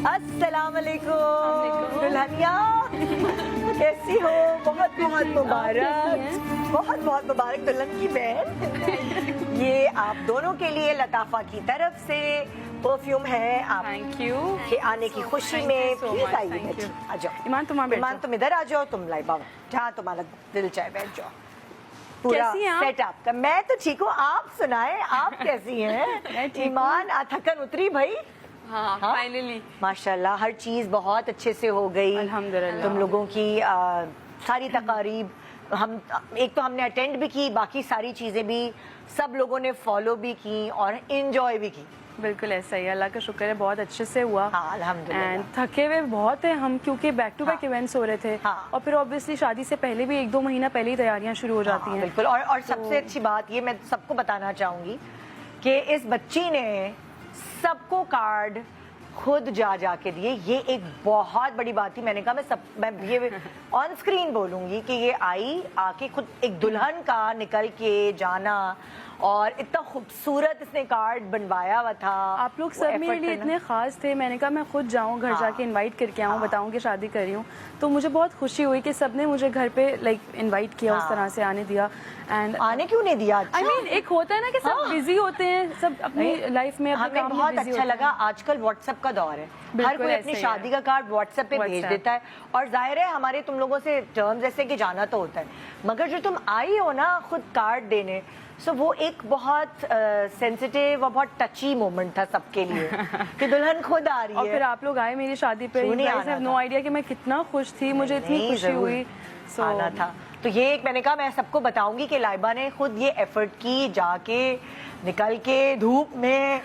السلام علیکم دلہنیا، کیسی ہو؟ بہت بہت مبارک، بہت بہت مبارک دلہن کی بہن. یہ آپ دونوں کے لیے لطافہ کی طرف سے پرفیوم ہے. آپ کے آنے کی خوشی میں پلیز آئیے، آ جاؤ. ایمان تم ادھر آ جاؤ، تم لائی بابا جہاں تمہارا دل چاہے بیٹھ جاؤ. پورا سیٹ اپ کا. میں تو ٹھیک ہوں، آپ سنائیں آپ کیسی ہیں؟ ایمان تھکن اتری بھائی؟ ہاں فائنلی ماشاءاللہ ہر چیز بہت اچھے سے ہو گئی الحمدللہ. تم لوگوں کی ساری تقاریب ایک تو ہم نے اٹینڈ بھی کی، باقی ساری چیزیں بھی سب لوگوں نے فالو بھی کی اور انجوائے بھی کی. بالکل ایسا ہی، اللہ کا شکر ہے بہت اچھے سے ہوا. الحمدللہ. تھکے ہوئے بہت ہیں ہم، کیونکہ بیک ٹو بیک ایونٹس ہو رہے تھے، اور پھر اوبیسلی شادی سے پہلے بھی 1-2 مہینہ پہلے ہی تیاریاں شروع ہو جاتی ہیں. بالکل. اور سب سے اچھی بات یہ میں سب کو بتانا چاہوں گی کہ اس بچی نے سب کو کارڈ خود جا کے دیے. یہ ایک بہت بڑی بات تھی. میں نے کہا میں یہ آن اسکرین بولوں گی کہ یہ آئی آ کے خود ایک دلہن کا نکل کے جانا، اور اتنا خوبصورت اس نے کارڈ بنوایا ہوا تھا. آپ لوگ سب میرے لیے اتنے خاص تھے. میں نے کہا میں خود جاؤں گھر جا کے انوائٹ کر کے آؤں، بتاؤں کہ شادی کر رہی ہوں. تو مجھے بہت خوشی ہوئی کہ سب نے مجھے گھر پہ انوائٹ کیا، اس طرح سے آنے دیا. اینڈ آنے کیوں نہیں دیا؟ آئی مین ایک ہوتا ہے نا کہ سب بزی ہوتے ہیں، سب اپنی لائف میں. ہمیں بہت اچھا لگا. آج کل واٹس ایپ کا دور ہے، ہر کوئی اپنی شادی کا کارڈ واٹس ایپ پہ بھیج دیتا ہے. اور ظاہر ہے ہمارے تم لوگوں سے ٹرمز ایسے کہ جانا تو ہوتا ہے، مگر جو تم آئی ہو نا خود کارڈ دینے، سو وہ ایک بہت سینسیٹیو اور بہت ٹچی مومنٹ تھا سب کے لیے کہ دلہن خود آ رہی ہے. اور پھر آپ لوگ آئے میری شادی پہ. نو آئیڈیا کہ میں کتنا خوش تھی، مجھے اتنی خوشی ہوئی. آنا تھا. تو یہ ایک میں نے کہا میں سب کو بتاؤں گی کہ لائبہ نے خود یہ ایفرٹ کی، جا کے نکل کے دھوپ میں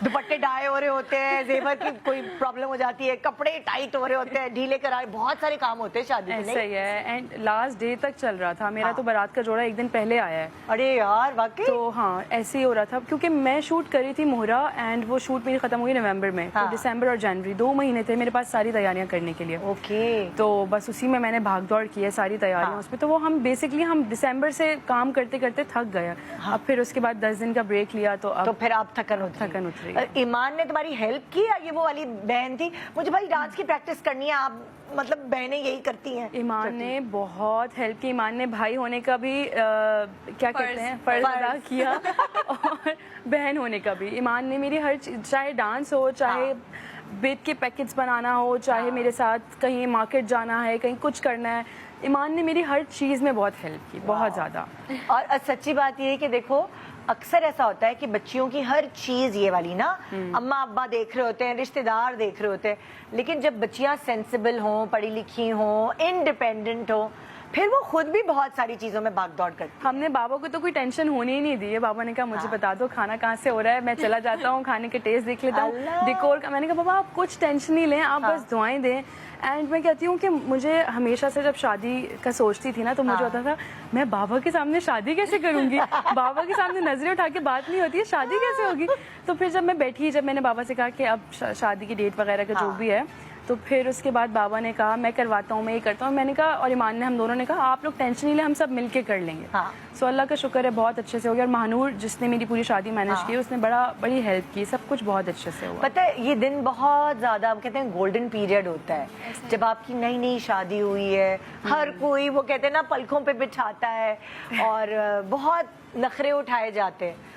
دوپٹے ڈائے ہو رہے ہوتے ہیں، زیور کی کوئی پرابلم ہو جاتی ہے، کپڑے ٹائٹ ہو رہے ہوتے ہیں، ڈھیلے کرا، بہت سارے کام ہوتے ہیں شادی میں. صحیح ہے. اینڈ لاسٹ ڈے تک چل رہا تھا میرا. تو بارات کا جوڑا 1 دن پہلے آیا ہے. ارے یار واقعی. تو ہاں ایسے ہی ہو رہا تھا، کیونکہ میں شوٹ کر رہی تھی مہرا، اینڈ وہ شوٹ میری ختم ہوئی نومبر میں. تو دسمبر اور جنوری 2 مہینے تھے میرے پاس ساری تیاریاں کرنے کے لیے. اوکے. تو بس اسی میں نے بھاگ دوڑ کی ہے ساری تیاریاں اس میں. تو وہ ہم بیسکلی ہم دسمبر سے کام کرتے کرتے تھک گئے. اب پھر اس کے بعد 10 دن کا بریک لیا. تو پھر آپ تھکن اتری. ایمان نے تمہاری ہیلپ کی یا یہ وہ والی بہن تھی مجھے بھائی ڈانس کی پریکٹس کرنی ہے، آپ مطلب بہنیں یہی کرتی ہیں؟ ایمان نے بہت ہیلپ کی. ایمان نے بھائی ہونے کا بھی کیا کہتے ہیں فرض ادا کیا، اور بہن ہونے کا بھی. ایمان نے میری ہر چیز، چاہے ڈانس ہو، چاہے بیٹ کے پیکٹس بنانا ہو، چاہے میرے ساتھ کہیں مارکیٹ جانا ہے، کہیں کچھ کرنا ہے، ایمان نے میری ہر چیز میں بہت ہیلپ کی، بہت زیادہ. اور سچی بات یہ ہے کہ دیکھو اکثر ایسا ہوتا ہے کہ بچیوں کی ہر چیز یہ والی نا اماں ابا دیکھ رہے ہوتے ہیں، رشتہ دار دیکھ رہے ہوتے ہیں، لیکن جب بچیاں سینسیبل ہوں، پڑھی لکھی ہوں، انڈیپینڈنٹ ہوں، پھر وہ خود بھی بہت ساری چیزوں میں بھاگ دوڑ کرتی. ہم نے بابا کو تو کوئی ٹینشن ہونے ہی نہیں دی ہے. بابا نے کہا مجھے بتا دو کھانا کہاں سے ہو رہا ہے، میں چلا جاتا ہوں، کھانے کے ٹیسٹ دیکھ لیتا ہوں، ڈیکور کا. میں نے کہا بابا آپ کچھ ٹینشن نہیں لیں، آپ بس دعائیں دیں. اینڈ میں کہتی ہوں کہ مجھے ہمیشہ سے جب شادی کا سوچتی تھی نا تو مجھے ہوتا تھا میں بابا کے سامنے شادی کیسے کروں گی، بابا کے سامنے نظریں اٹھا کے بات نہیں ہوتی ہے، شادی کیسے ہوگی. تو پھر جب میں بیٹھی، جب میں نے بابا سے کہا کہ اب شادی کی ڈیٹ وغیرہ کا جو بھی ہے، تو پھر اس کے بعد بابا نے کہا میں کرواتا ہوں، میں یہ کرتا ہوں. میں نے کہا، اور ایمان نے، ہم دونوں نے کہا آپ لوگ ٹینشن نہیں لیں، ہم سب مل کے کر لیں گے. سو اللہ کا شکر ہے بہت اچھے سے ہو گیا. اور مہنور جس نے میری پوری شادی مینیج کی، اس نے بڑی ہیلپ کی. سب کچھ بہت اچھے سے ہوا. پتہ ہے یہ دن بہت زیادہ کہتے ہیں گولڈن پیریڈ ہوتا ہے جب آپ کی نئی شادی ہوئی ہے. ہر کوئی وہ کہتے ہیں نا پلکوں پہ بٹھاتا ہے اور بہت نخرے اٹھائے جاتے ہیں.